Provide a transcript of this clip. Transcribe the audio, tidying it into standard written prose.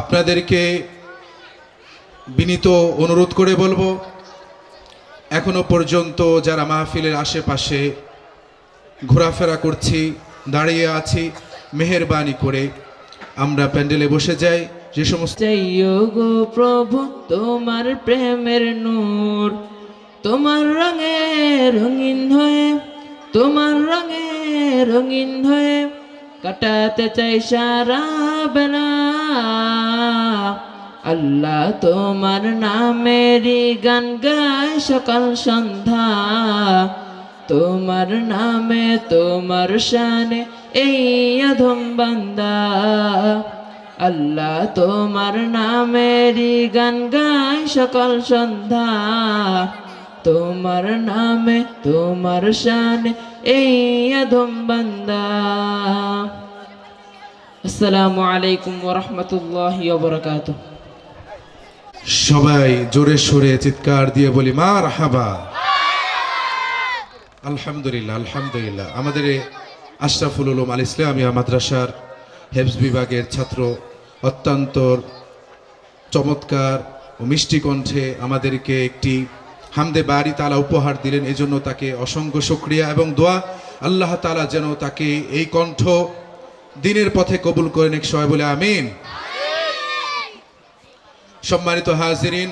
আপনাদেরকে বিনীত অনুরোধ করে বলবো, এখনো পর্যন্ত যারা মাহফিলের আশেপাশে ঘোরাফেরা করছি, দাঁড়িয়ে আছি, মেহেরবানি করে আমরা প্যান্ডেলে বসে যাই। যে সমস্ত চাইও গো প্রভু তোমার প্রেমের নূর, তোমার রঙে রঙিন হয়ে, তোমার রঙে রঙিন হয়ে কাটাতে চাই সারা বেলা। আল্লাহ তোমার নামেরই গান গায় সকাল সন্ধ্যা, তোমার নামে তোমার শানে এই অধম বান্দা। আল্লাহ তোমার নামেরই গান গায় সকাল সন্ধ্যা, তোমার নামে তোমার শানে এই অধম বান্দা। আসসালামু আলাইকুম ওয়া রাহমাতুল্লাহি ওয়া বারাকাতুহু। সবাই জোরে সোরে চিৎকার দিয়ে বলি মারহাবা। আলহামদুলিল্লাহ, আলহামদুলিল্লাহ। আমাদের এই আশরাফুল উলুম আল ইসলামিয়া মাদ্রাসার হেফজ বিভাগের ছাত্র অত্যন্ত চমৎকার ও মিষ্টি কণ্ঠে আমাদেরকে একটি হামদে বারি তাআলা উপহার দিলেন। এজন্য তাকে অসংখ্য শুকরিয়া এবং দোয়া, আল্লাহ তাআলা যেন তাকে এই কণ্ঠ দ্বীনের পথে কবুল করেন। এক সবাই বলে আমিন। সম্মানিত হাজিরিন,